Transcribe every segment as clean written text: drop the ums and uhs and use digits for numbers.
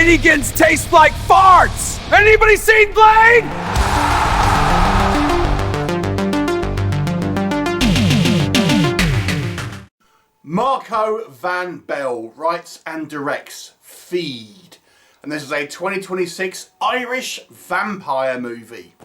Shenanigans taste like farts! Anybody seen Blade? Marco Van Bell writes and directs Feed. And this is a 2026 Irish vampire movie.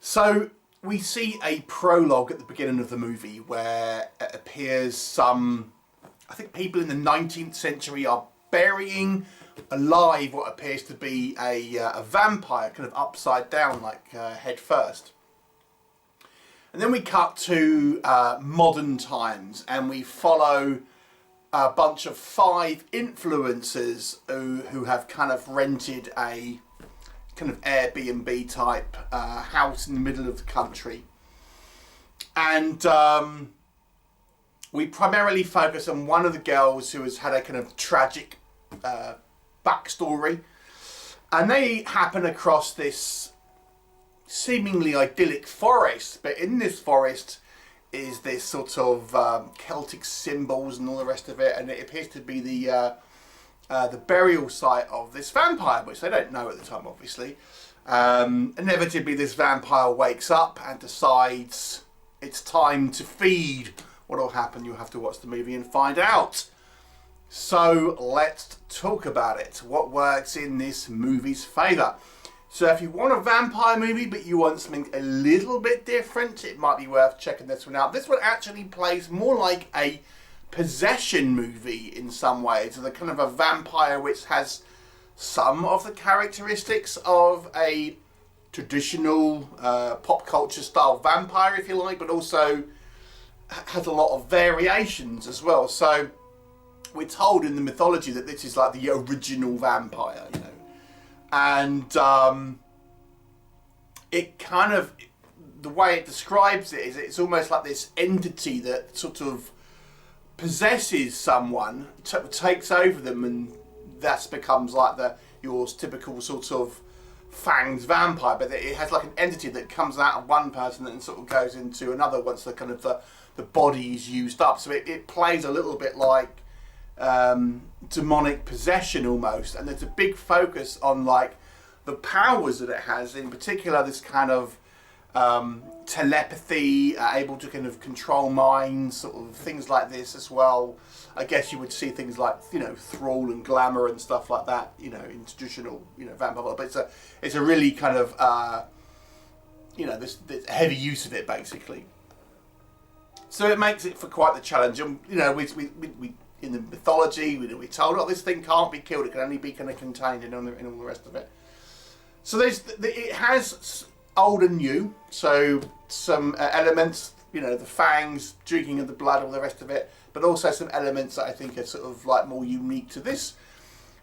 So we see a prologue at the beginning of the movie where it appears some, I think people in the 19th century are burying alive what appears to be a vampire, kind of upside down, like head first. And then we cut to modern times and we follow a bunch of 5 influencers who have kind of rented a kind of Airbnb type house in the middle of the country. And we primarily focus on one of the girls who has had a kind of tragic backstory. And they happen across this seemingly idyllic forest, but in this forest is this sort of Celtic symbols and all the rest of it, and it appears to be the burial site of this vampire, which they don't know at the time, obviously. Inevitably, this vampire wakes up and decides it's time to feed. What will happen? You'll have to watch the movie and find out. So let's talk about it. What works in this movie's favour? So if you want a vampire movie but you want something a little bit different, it might be worth checking this one out. This one actually plays more like a possession movie in some ways. So the kind of a vampire which has some of the characteristics of a traditional pop culture style vampire, if you like, but also has a lot of variations as well. So we're told in the mythology that this is like the original vampire, you know. And it kind of, the way it describes it is it's almost like this entity that sort of possesses someone, takes over them, and that becomes like your typical sort of fanged vampire. But it has like an entity that comes out of one person and sort of goes into another once the kind of the body is used up. So it plays a little bit like demonic possession almost, and there's a big focus on like the powers that it has, in particular this kind of telepathy, able to kind of control minds, sort of things like this as well. I guess you would see things like, you know, thrall and glamour and stuff like that, you know, in traditional, you know, vampire, but it's a really kind of you know, this heavy use of it basically. So it makes it for quite the challenge. And you know, we in the mythology, we're told, oh, this thing can't be killed, it can only be kind of contained in all the rest of it. So it has old and new, so some elements, you know, the fangs, drinking of the blood, all the rest of it, but also some elements that I think are sort of like more unique to this.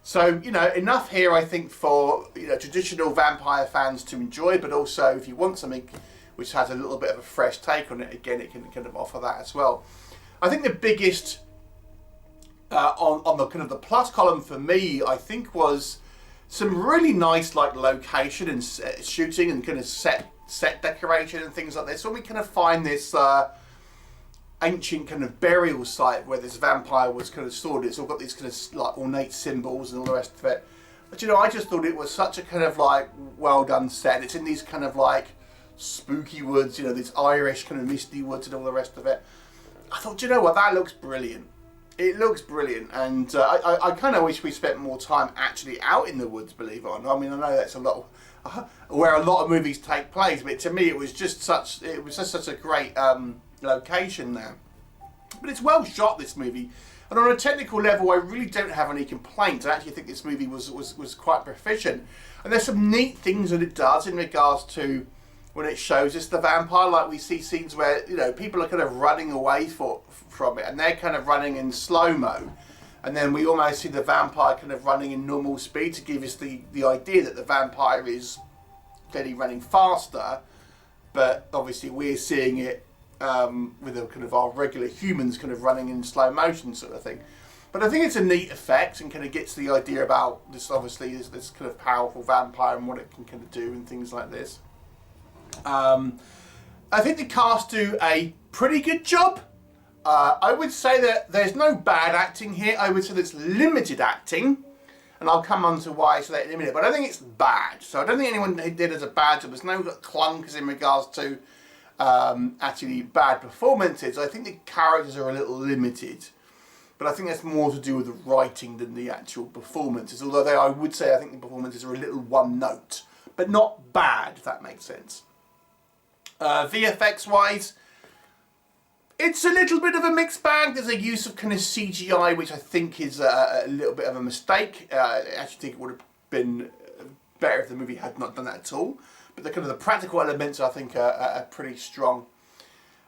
So, you know, enough here, I think, for, you know, traditional vampire fans to enjoy, but also if you want something which has a little bit of a fresh take on it, again, it can kind of offer that as well. I think the biggest on the kind of the plus column for me, I think, was some really nice like location and shooting and kind of set decoration and things like this. So we kind of find this ancient kind of burial site where this vampire was kind of stored. It's all got these kind of like ornate symbols and all the rest of it. But you know, I just thought it was such a kind of like well done set. It's in these kind of like spooky woods, you know, these Irish kind of misty woods and all the rest of it. I thought, you know what, that looks brilliant. It looks brilliant, and I kind of wish we spent more time actually out in the woods, believe it or not. I mean, I know that's a lot where a lot of movies take place, but to me it was just such a great location there. But it's well shot, this movie, and on a technical level I really don't have any complaints. I actually think this movie was quite proficient, and there's some neat things that it does in regards to when it shows us the vampire. Like we see scenes where, you know, people are kind of running away from it, and they're kind of running in slow-mo, and then we almost see the vampire kind of running in normal speed to give us the idea that the vampire is clearly running faster, but obviously we're seeing it with a kind of our regular humans kind of running in slow motion sort of thing. But I think it's a neat effect and kind of gets the idea about this, obviously, this kind of powerful vampire and what it can kind of do and things like this. I think the cast do a pretty good job. I would say that there's no bad acting here. I would say there's limited acting. and I'll come on to why I say that in a minute. But I think it's bad. So I don't think anyone who did as a bad job. There's no clunkers in regards to actually bad performances. I think the characters are a little limited. But I think that's more to do with the writing than the actual performances. Although I would say I think the performances are a little one note. But not bad, if that makes sense. VFX wise, it's a little bit of a mixed bag. There's a use of kind of CGI, which I think is a little bit of a mistake. I actually think it would have been better if the movie had not done that at all. But the kind of the practical elements I think are pretty strong.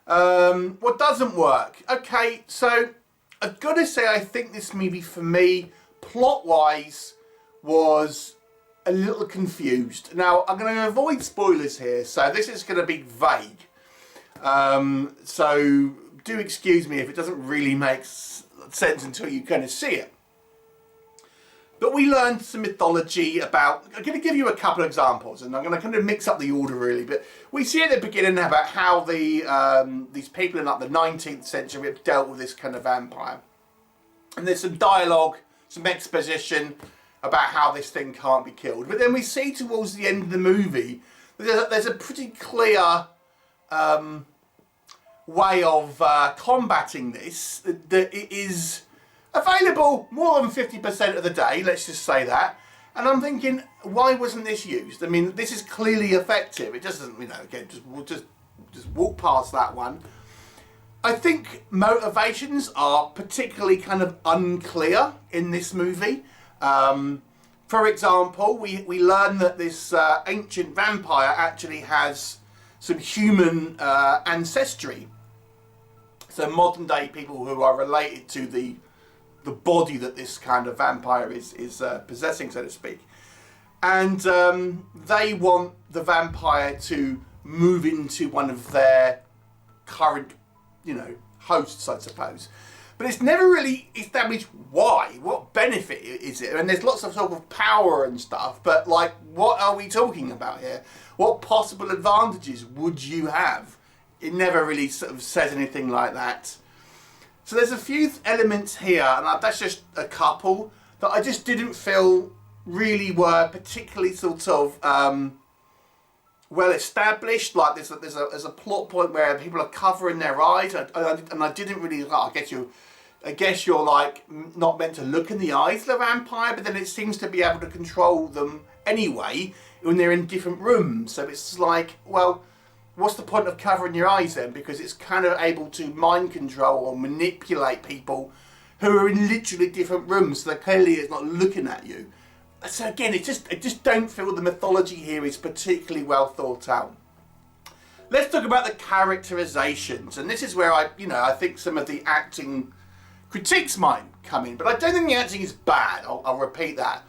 What doesn't work? Okay, so I've got to say I think this movie for me, plot-wise, was a little confused. Now, I'm going to avoid spoilers here, so this is going to be vague. So do excuse me if it doesn't really make sense until you kind of see it. But we learned some mythology about, I'm going to give you a couple of examples, and I'm going to kind of mix up the order really, but we see at the beginning about how these people in like the 19th century have dealt with this kind of vampire. And there's some dialogue, some exposition about how this thing can't be killed. But then we see towards the end of the movie, there's a pretty clear way of combating this, that it is available more than 50% of the day, let's just say that. And I'm thinking, why wasn't this used? I mean, this is clearly effective. It just doesn't, you know, again, we'll just walk past that one. I think motivations are particularly kind of unclear in this movie. For example, we learn that this ancient vampire actually has some human ancestry. So modern day people who are related to the body that this kind of vampire is possessing, so to speak. And they want the vampire to move into one of their current, you know, hosts, I suppose. But it's never really established why. What benefit is it? And there's lots of sort of power and stuff, but like, what are we talking about here? What possible advantages would you have? It never really sort of says anything like that. So there's a few elements here, and that's just a couple, that I just didn't feel really were particularly sort of well established. Like there's a plot point where people are covering their eyes, and I didn't really. I guess you're like not meant to look in the eyes of the vampire, but then it seems to be able to control them anyway when they're in different rooms. So it's like, well, what's the point of covering your eyes then? Because it's kind of able to mind control or manipulate people who are in literally different rooms, so that clearly it's not looking at you. So again, I just don't feel the mythology here is particularly well thought out. Let's talk about the characterizations, and this is where I think some of the acting critiques might come in, but I don't think the acting is bad. I'll repeat that.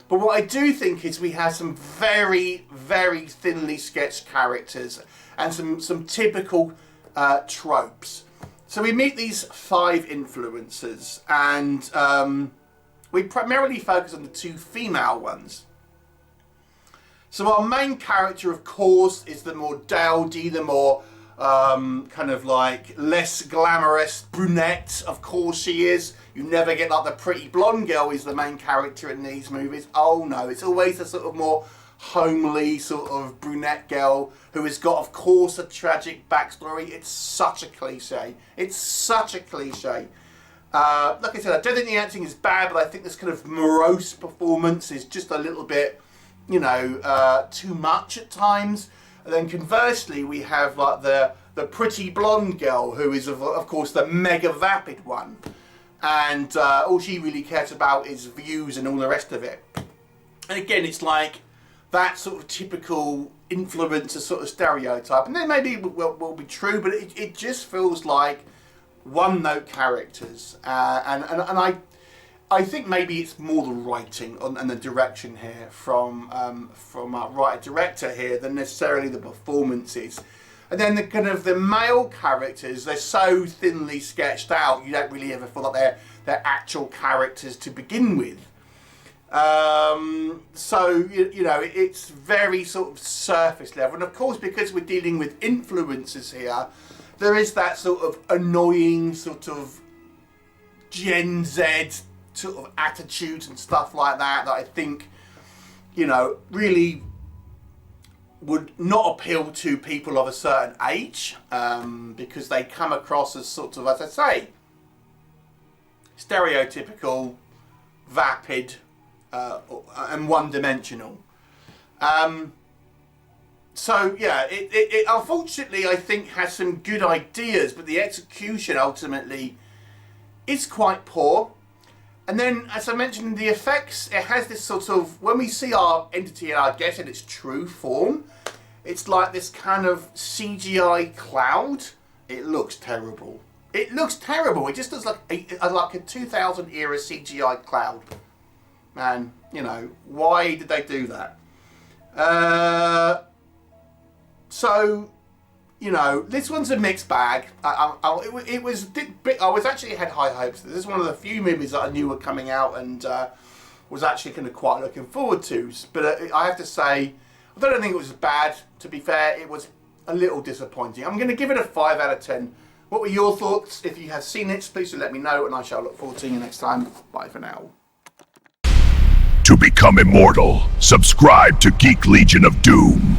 But what I do think is we have some very, very thinly sketched characters and some typical tropes. So we meet these 5 influencers, and we primarily focus on the 2 female ones. So our main character, of course, is the more dowdy, the more kind of like less glamorous brunette. Of course she is. You never get like the pretty blonde girl is the main character in these movies. Oh no, it's always a sort of more homely sort of brunette girl who has got, of course, a tragic backstory. It's such a cliche. It's such a cliche. Like I said, I don't think the acting is bad, but I think this kind of morose performance is just a little bit, you know, too much at times. And then conversely, we have like the pretty blonde girl who is, of course, the mega vapid one. And all she really cares about is views and all the rest of it. And again, it's like that sort of typical influencer sort of stereotype. And then maybe will be true, but it just feels like one-note characters. And I think maybe it's more the writing and the direction here from our writer-director here than necessarily the performances. And then the kind of the male characters, they're so thinly sketched out, you don't really ever feel like they're actual characters to begin with. So, you know, it's very sort of surface level. And of course, because we're dealing with influencers here, there is that sort of annoying sort of Gen Z sort of attitudes and stuff like that I think, you know, really would not appeal to people of a certain age, because they come across as sort of, as I say, stereotypical, vapid, and one-dimensional. So yeah, it unfortunately I think has some good ideas, but the execution ultimately is quite poor. And then, as I mentioned, the effects, it has this sort of, when we see our entity, I guess in its true form, it's like this kind of CGI cloud. It looks terrible. It looks terrible. It just looks like a 2000 era CGI cloud. Man, you know, why did they do that? So, you know, this one's a mixed bag. I was actually had high hopes. This is one of the few movies that I knew were coming out and was actually kind of quite looking forward to. But I have to say, I don't think it was bad. To be fair, it was a little disappointing. I'm going to give it a 5 out of 10. What were your thoughts? If you have seen it, please do let me know, and I shall look forward to seeing you next time. Bye for now. To become immortal, subscribe to Geek Legion of Doom.